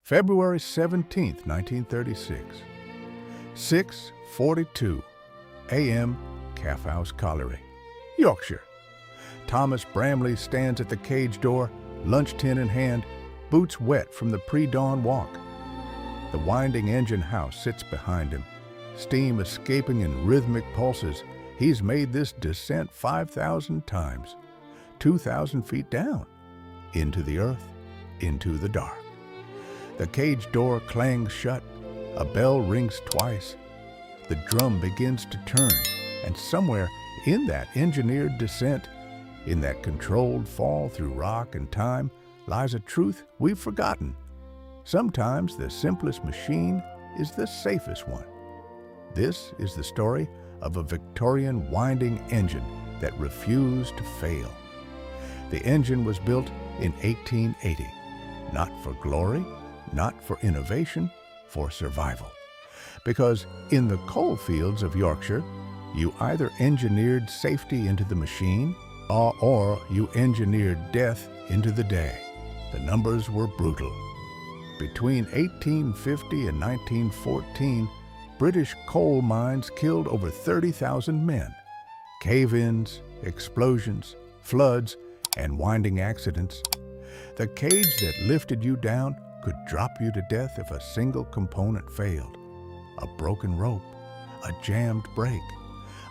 February 17, 1936. 6:42 a.m. Caphouse Colliery, Yorkshire. Thomas Bramley stands at the cage door, lunch tin in hand, boots wet from the pre-dawn walk. The winding engine house sits behind him, steam escaping in rhythmic pulses. He's made this descent 5,000 times, 2,000 feet down, into the earth, into the dark. The cage door clangs shut, a bell rings twice. The drum begins to turn, and somewhere in that engineered descent, in that controlled fall through rock and time, lies a truth we've forgotten. Sometimes the simplest machine is the safest one. This is the story of a Victorian winding engine that refused to fail. The engine was built in 1880, not for glory, not for innovation, for survival. Because in the coal fields of Yorkshire, you either engineered safety into the machine, or you engineered death into the day. The numbers were brutal. Between 1850 and 1914, British coal mines killed over 30,000 men. Cave-ins, explosions, floods, and winding accidents. The cage that lifted you down could drop you to death if a single component failed. A broken rope, a jammed brake,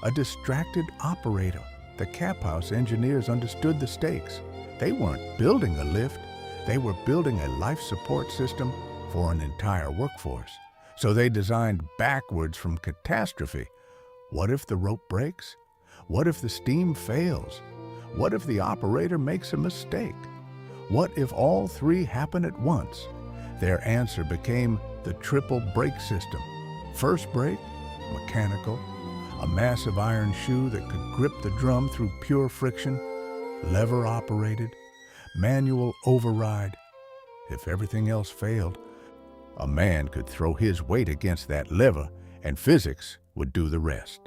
a distracted operator. The Caphouse engineers understood the stakes. They weren't building a lift, they were building a life support system for an entire workforce. So they designed backwards from catastrophe. What if the rope breaks? What if the steam fails? What if the operator makes a mistake? What if all three happen at once? Their answer became the triple brake system. First brake, mechanical, a massive iron shoe that could grip the drum through pure friction, lever operated, manual override. If everything else failed, a man could throw his weight against that lever and physics would do the rest.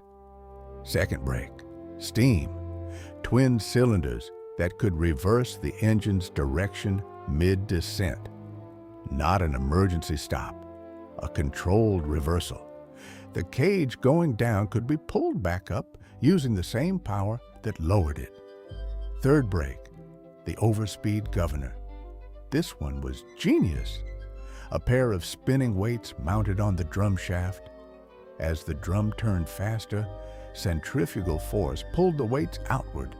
Second brake, steam, twin cylinders that could reverse the engine's direction mid-descent. Not an emergency stop, a controlled reversal. The cage going down could be pulled back up using the same power that lowered it. Third brake, the overspeed governor. This one was genius. A pair of spinning weights mounted on the drum shaft. As the drum turned faster, centrifugal force pulled the weights outward.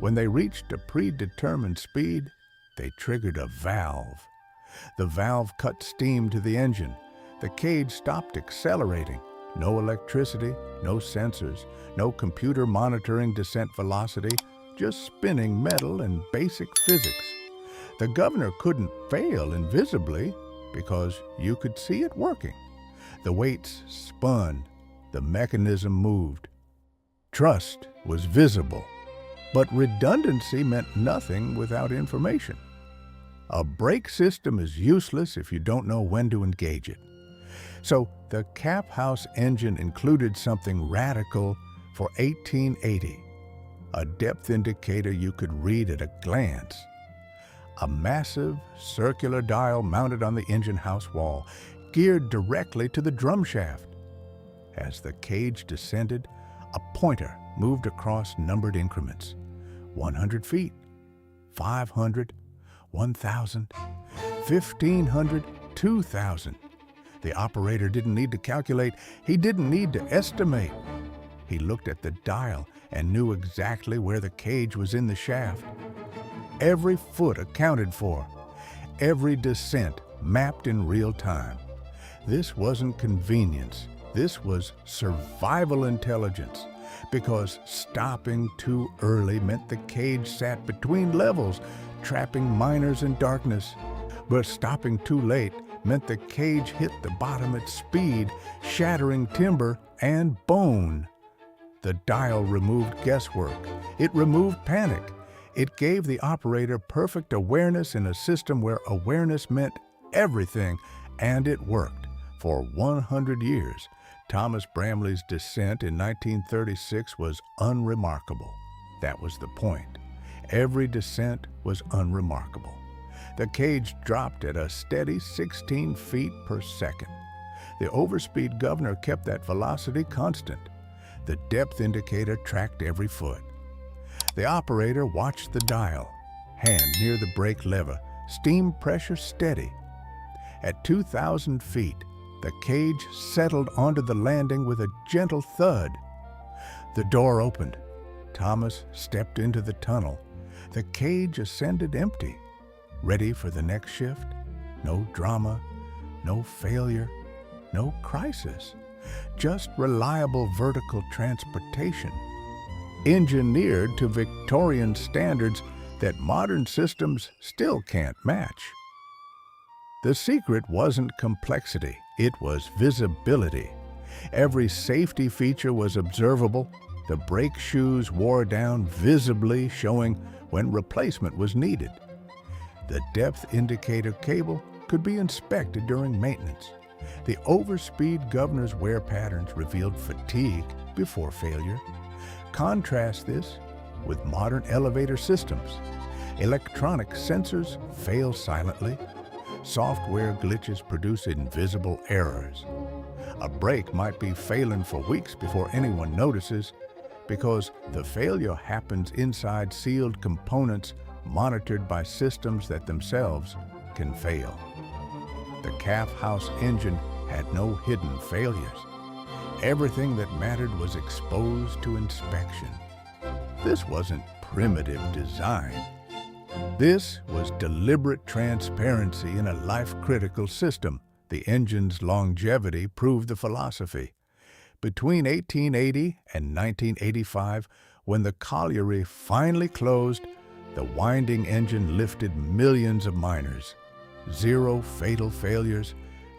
When they reached a predetermined speed, they triggered a valve. The valve cut steam to the engine. The cage stopped accelerating. No electricity, no sensors, no computer monitoring descent velocity, just spinning metal and basic physics. The governor couldn't fail invisibly because you could see it working. The weights spun, the mechanism moved. Trust was visible, but redundancy meant nothing without information. A brake system is useless if you don't know when to engage it. So the Caphouse engine included something radical for 1880, a depth indicator you could read at a glance. A massive circular dial mounted on the engine house wall, geared directly to the drum shaft. As the cage descended, a pointer moved across numbered increments. 100 feet, 500, 1,000, 1,500, 2,000. The operator didn't need to calculate. He didn't need to estimate. He looked at the dial and knew exactly where the cage was in the shaft. Every foot accounted for, every descent mapped in real time. This wasn't convenience. This was survival intelligence, because stopping too early meant the cage sat between levels, trapping miners in darkness. But stopping too late meant the cage hit the bottom at speed, shattering timber and bone. The dial removed guesswork. It removed panic. It gave the operator perfect awareness in a system where awareness meant everything, and it worked. For 100 years, Thomas Bramley's descent in 1936 was unremarkable. That was the point. Every descent was unremarkable. The cage dropped at a steady 16 feet per second. The overspeed governor kept that velocity constant. The depth indicator tracked every foot. The operator watched the dial, hand near the brake lever, steam pressure steady. At 2,000 feet, the cage settled onto the landing with a gentle thud. The door opened. Thomas stepped into the tunnel. The cage ascended empty, ready for the next shift. No drama, no failure, no crisis, just reliable vertical transportation, engineered to Victorian standards that modern systems still can't match. The secret wasn't complexity, it was visibility. Every safety feature was observable. The brake shoes wore down visibly, showing when replacement was needed. The depth indicator cable could be inspected during maintenance. The overspeed governor's wear patterns revealed fatigue before failure. Contrast this with modern elevator systems. Electronic sensors fail silently. Software glitches produce invisible errors. A brake might be failing for weeks before anyone notices because the failure happens inside sealed components monitored by systems that themselves can fail. The Caphouse engine had no hidden failures. Everything that mattered was exposed to inspection. This wasn't primitive design. This was deliberate transparency in a life-critical system. The engine's longevity proved the philosophy. Between 1880 and 1985, when the colliery finally closed, the winding engine lifted millions of miners. 0 fatal failures,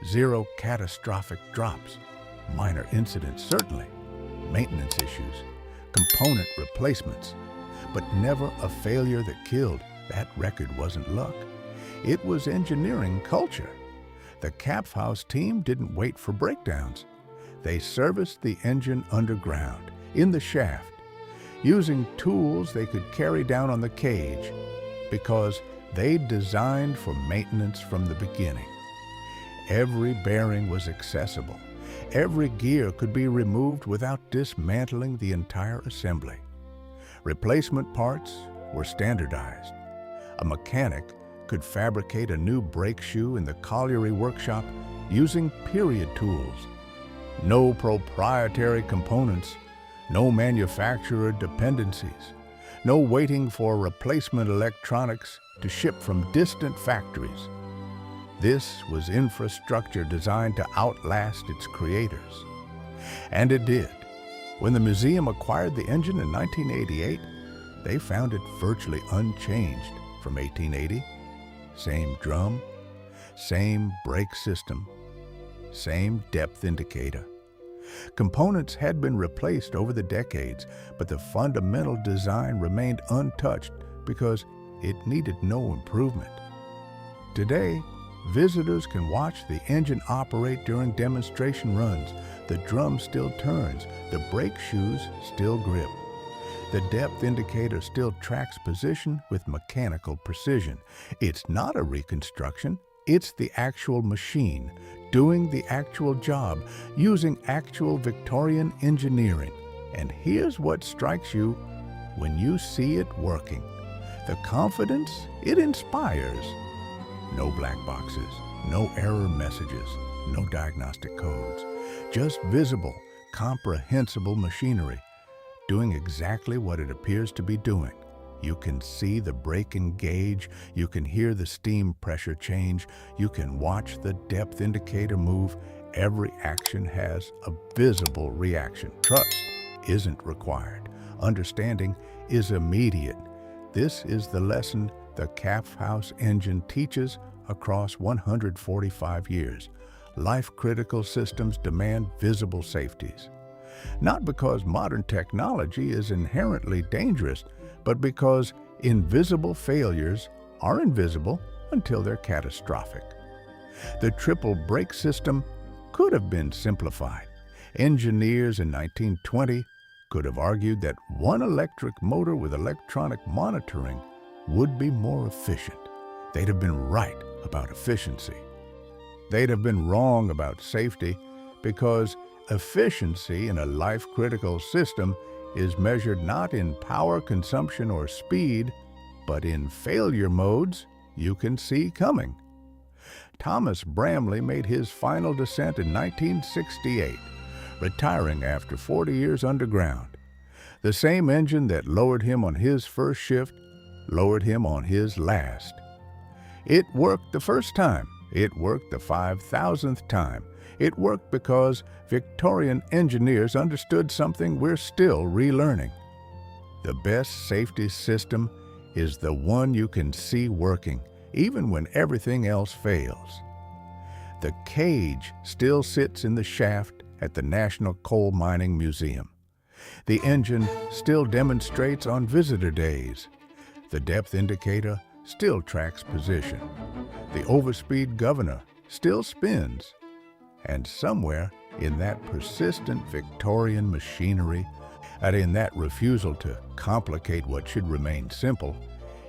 0 catastrophic drops. Minor incidents, certainly. Maintenance issues, component replacements, but never a failure that killed. That record wasn't luck. It was engineering culture. The Caphouse team didn't wait for breakdowns. They serviced the engine underground, in the shaft, using tools they could carry down on the cage, because they'd designed for maintenance from the beginning. Every bearing was accessible. Every gear could be removed without dismantling the entire assembly. Replacement parts were standardized. A mechanic could fabricate a new brake shoe in the colliery workshop using period tools. No proprietary components, no manufacturer dependencies, no waiting for replacement electronics to ship from distant factories. This was infrastructure designed to outlast its creators. And it did. When the museum acquired the engine in 1988, they found it virtually unchanged from 1880. Same drum, same brake system, same depth indicator. Components had been replaced over the decades, but the fundamental design remained untouched because it needed no improvement. Today, visitors can watch the engine operate during demonstration runs. The drum still turns, the brake shoes still grip. The depth indicator still tracks position with mechanical precision. It's not a reconstruction, it's the actual machine, doing the actual job, using actual Victorian engineering. And here's what strikes you when you see it working. The confidence it inspires. No black boxes, no error messages, no diagnostic codes. Just visible, comprehensible machinery, doing exactly what it appears to be doing. You can see the brake engage, you can hear the steam pressure change, you can watch the depth indicator move. Every action has a visible reaction. Trust isn't required. Understanding is immediate. This is the lesson the Caphouse engine teaches across 145 years. Life-critical systems demand visible safeties. Not because modern technology is inherently dangerous, but because invisible failures are invisible until they're catastrophic. The triple brake system could have been simplified. Engineers in 1920 could have argued that one electric motor with electronic monitoring would be more efficient. they'd have been right about efficiency. They'd have been wrong about safety, because efficiency in a life-critical system is measured not in power consumption or speed, but in failure modes you can see coming. Thomas Bramley made his final descent in 1968, retiring after 40 years underground. The same engine that lowered him on his first shift lowered him on his last. It worked the first time. It worked the 5,000th time. It worked because Victorian engineers understood something we're still relearning. The best safety system is the one you can see working, even when everything else fails. The cage still sits in the shaft at the National Coal Mining Museum. The engine still demonstrates on visitor days. The depth indicator still tracks position. The overspeed governor still spins. And somewhere in that persistent Victorian machinery, and in that refusal to complicate what should remain simple,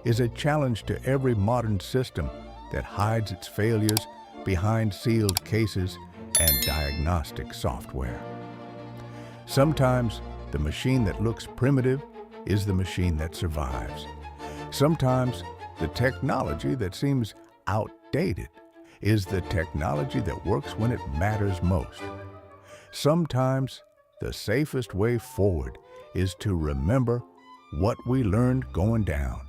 is a challenge to every modern system that hides its failures behind sealed cases and diagnostic software. Sometimes the machine that looks primitive is the machine that survives. Sometimes the technology that seems outdated is the technology that works when it matters most. Sometimes the safest way forward is to remember what we learned going down.